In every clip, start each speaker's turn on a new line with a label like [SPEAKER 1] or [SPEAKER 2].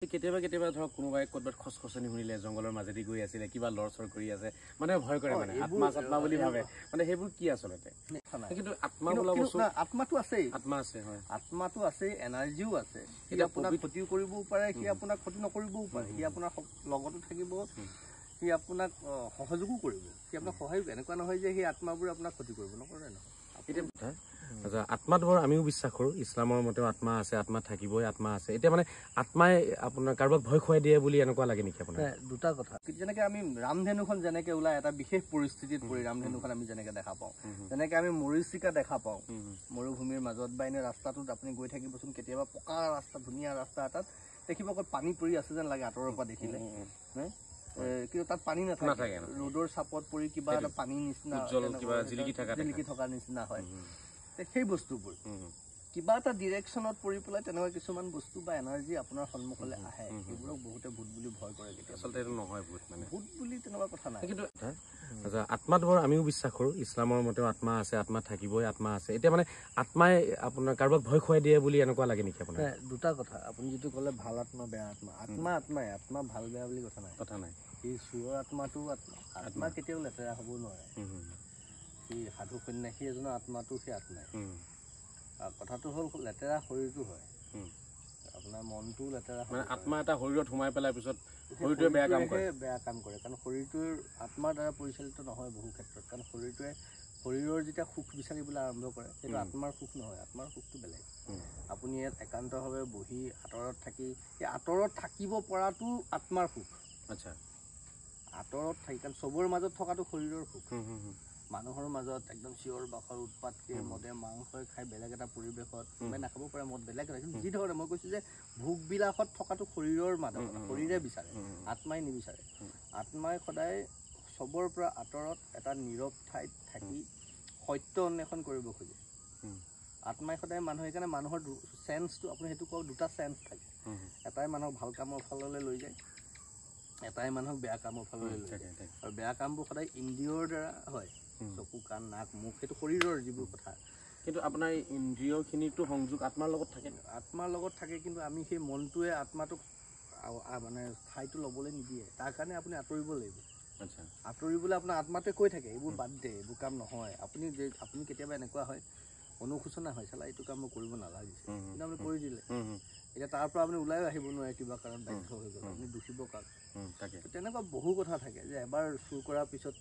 [SPEAKER 1] কেতিয়াবা কেতিয়াবা ধৰক কোনোবাই ক'ৰবাত খচখচনি শুনিলে জংগলৰ মাজেদি গৈ আছিলে কিবা লৰচৰ কৰি আছে মানে ভয় কৰে মানে আত্মা বুলি ভাবে মানে সেইবোৰ কি আচলতে কিন্তু আত্মা বোলা বস্তু
[SPEAKER 2] আত্মাটো আছে
[SPEAKER 1] আত্মা আছে হয়
[SPEAKER 2] আত্মাটো আছে এনাৰ্জিও আছে সি আপোনাক ক্ষতি কৰিবও পাৰে সি আপোনাক ক্ষতি নকৰিবও পাৰে সি আপোনাৰ লগতো থাকিব সি আপোনাক সহযোগো কৰিব সি আপোনাক সহায় এনেকুৱা নহয় যে সেই আত্মাবোৰে আপোনাক ক্ষতি কৰিব নকৰে নহয়
[SPEAKER 1] আচ্ছা আত্মাত বৰ আমিও বিশ্বাস কৰো ইছলামৰ মতেও আত্মা আছে আত্মা থাকিবই আত্মা আছে এতিয়া মানে আত্মাই আপোনাৰ কাৰোবাক ভয় খুৱাই দিয়ে বুলি এনেকুৱা লাগে নেকি আপোনাৰ
[SPEAKER 2] দুটা কথা যেনেকে আমি ৰামধেনুখন যেনেকে ওলাই এটা বিশেষ পৰিস্থিতিত পৰি ৰামধেনুখন আমি যেনেকে দেখা পাওঁ যেনেকে আমি মৰিচিকা দেখা পাওঁ মৰুভূমিৰ মাজত বা এনে ৰাস্তাটোত আপুনি গৈ থাকিবচোন কেতিয়াবা পকা ৰাস্তা ধুনীয়া ৰাস্তা এটাত দেখিব অকল পানী পৰি আছে যেন লাগে আঁতৰৰ পৰা দেখিলে কিন্তু তাত পানী নাথাকে ৰ'দৰ চাপত পৰি কিবা এটা পানী নিচিনা জিলিকি থকাৰ নিচিনা হয় সেই বস্তুবোৰ কিবা এটা ডিৰেকশ্যনত পৰি পেলাই তেনেকুৱা কিছুমান বস্তু বা এনাৰ্জি আপোনাৰ সন্মুখলৈ আহে সেইবোৰক বহুতে ভূত বুলি ভয় কৰে
[SPEAKER 1] আচলতে এইটো নহয় ভূত মানে
[SPEAKER 2] ভূত বুলি তেনেকুৱা কথা নাই
[SPEAKER 1] কিন্তু আচ্ছা আত্মাত বৰ আমিও বিশ্বাস কৰো ইছলামৰ মতেও আত্মা আছে আত্মা থাকিবই আত্মা আছে এতিয়া মানে আত্মাই আপোনাৰ কাৰোবাক ভয় খুৱাই দিয়ে বুলি এনেকুৱা লাগে নেকি আপোনাৰ
[SPEAKER 2] দুটা কথা আপুনি যিটো ক'লে ভাল আত্মা বেয়া আত্মা আত্মা ভাল বেয়া বুলি কথা নাই এই চোৰৰ আত্মাটো আত্মা কেতিয়াও লেতেৰা হ'ব নোৱাৰে এই সাধু সন্যাসী এজনৰ আত্মাটো সেই আত্মাই কথাটো হ'ল লেতেৰা শৰীৰটো হয় আপোনাৰ মনটো লেতেৰা
[SPEAKER 1] মানে আত্মা এটা শৰীৰত সোমাই পেলাই পিছত শৰীৰটোৱে বেয়া কাম কৰে
[SPEAKER 2] কাৰণ শৰীৰটোৰ আত্মাৰ দ্বাৰা পৰিচালিত নহয় বহু ক্ষেত্ৰত কাৰণ শৰীৰটোৱে শৰীৰৰ যেতিয়া সুখ বিচাৰিবলৈ আৰম্ভ কৰে সেইটো আত্মাৰ সুখ নহয় আত্মাৰ সুখটো বেলেগ আপুনি ইয়াত একান্তভাৱে বহি আঁতৰত থাকি এই আঁতৰত থাকিব পৰাটো আত্মাৰ সুখ
[SPEAKER 1] আচ্ছা
[SPEAKER 2] আঁতৰত থাকি কাৰণ চবৰ মাজত থকাটো শৰীৰৰ সুখ মানুহৰ মাজত একদম চিঞৰ বাখৰ উৎপাতকে মদে মাংসই খাই বেলেগ এটা পৰিৱেশত কোনোবাই নাখাব পাৰে মদ বেলেগ এটা কিন্তু যি ধৰণে মই কৈছোঁ যে ভোগবিলাসত থকাটো শৰীৰৰ মাজত শৰীৰে বিচাৰে আত্মাই নিবিচাৰে আত্মাই সদায় চবৰ পৰা আঁতৰত এটা নীৰৱ ঠাইত থাকি সত্য অন্বেষণ কৰিব খোজে আত্মাই সদায় মানুহ সেইকাৰণে মানুহৰ চেন্সটো আপুনি সেইটো কওক দুটা চেন্স থাকে এটাই মানুহক ভাল কামৰ ফাললৈ লৈ যায় এটাই মানুহক বেয়া কামৰ ফাললৈ লৈ যায় আৰু বেয়া কামবোৰ সদায় ইন্দ্ৰিয়ৰ দ্বাৰা হয় চকু কাণ নাক মুখ সেইটো শৰীৰৰ যিবোৰ কথা
[SPEAKER 1] কিন্তু আপোনাৰ ইন্দ্ৰিয়খিনিতো সংযোগ আত্মাৰ লগত থাকে কিন্তু আমি সেই মনটোৱে আত্মাটোক মানে ঠাইটো ল'বলৈ নিদিয়ে তাৰ কাৰণে আপুনি আঁতৰিব লাগিব আচ্ছা আঁতৰিবলৈ আপোনাৰ আত্মাটোৱে কৈ থাকে এইবোৰ বাদ দে এইবোৰ কাম নহয় আপুনি কেতিয়াবা এনেকুৱা হয় অনুশোচনা হয় চালা এইটো কাম মই কৰিব নালাগিছে কিন্তু আপুনি কৰি দিলে এতিয়া তাৰ পৰা আপুনি ওলাই আহিব নোৱাৰে কিবা কাৰণ বাধ্য হৈ গ'ল আপুনি দুখিব কাক তেনেকুৱা বহু কথা থাকে যে এবাৰ চুৰ কৰাৰ পিছত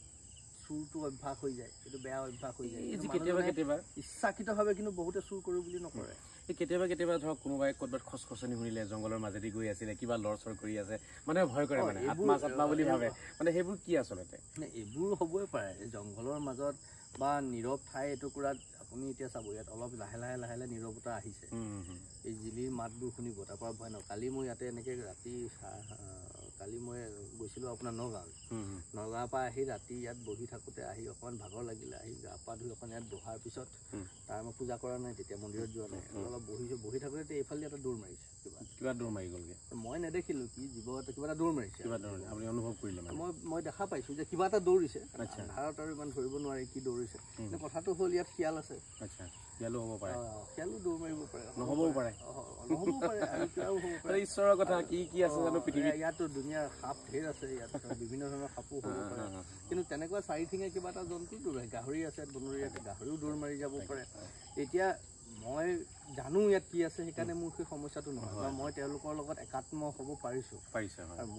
[SPEAKER 1] চুৰটো অভ্যাস হৈ যায় এইটো বেয়া অভ্যাস হৈ যায় কেতিয়াবা ইচ্ছাকৃতভাৱে কিন্তু বহুতে চুৰ কৰোঁ বুলি নকৰে কেতিয়াবা ধৰক কোনোবাই ক'ৰবাত খচখচনি শুনিলে জংগলৰ মাজেদি গৈ আছিলে কিবা লৰচৰ কৰি আছে মানে ভয় কৰে মানে আত্মা বুলি ভাবে মানে সেইবোৰ কি আচলতে
[SPEAKER 2] এইবোৰ হ'বই পাৰে জংঘলৰ মাজত বা নীৰৱ ঠাই এটুকুৰাত আপুনি এতিয়া চাব ইয়াত অলপ লাহে লাহে নীৰৱতা আহিছে এই জিলিৰ মাতবোৰ শুনিব তাৰপৰা ভয় নহয় কালি মই ইয়াতে এনেকৈ ৰাতি কালি মই গৈছিলোঁ আপোনাৰ নগাঁৱৰ পৰা আহি ৰাতি ইয়াত বহি থাকোঁতে আহি অকণমান ভাগৰ লাগিলে আহি গা পা ধুই অকণ ইয়াত বহাৰ পিছত তাৰ মই পূজা কৰা নাই তেতিয়া মন্দিৰত যোৱা নাই অলপ বহি থাকোঁতে এইফালে এটা দৌৰ মাৰিছে
[SPEAKER 1] কিবা দৌৰ মাৰি গ'লগৈ
[SPEAKER 2] মই নেদেখিলোঁ কি জীৱ এটা কিবা এটা দৌৰ মাৰিছে
[SPEAKER 1] আপুনি অনুভৱ কৰিলে
[SPEAKER 2] মই দেখা পাইছোঁ যে কিবা এটা দৌৰিছে আন্ধাৰত আৰু ইমান ধৰিব নোৱাৰি কি দৌৰিছে কিন্তু কথাটো হ'ল ইয়াত শিয়াল আছে
[SPEAKER 1] আচ্ছা শিয়ালো হ'ব পাৰে
[SPEAKER 2] শিয়ালো দৌৰ মাৰিব পাৰে
[SPEAKER 1] নহ'বও পাৰে ঈশ্বৰৰ কথা কি আছে জানো পৃথিৱীত
[SPEAKER 2] ইয়াতো ধুনীয়া সাপ ঢেৰ আছে ইয়াত বিভিন্ন ধৰণৰ সাপো হ'ব পাৰে কিন্তু তেনেকুৱা চাৰিঠেঙীয়া কিবা এটা জন্তু গাহৰি আছে বনৰীয়া আছে গাহৰিও দৌৰ মাৰি যাব পাৰে এতিয়া মই জানো ইয়াত কি আছে সেইকাৰণে মোৰ সেই সমস্যাটো নহয় মই তেওঁলোকৰ লগত একাত্ম হ'ব পাৰিছোঁ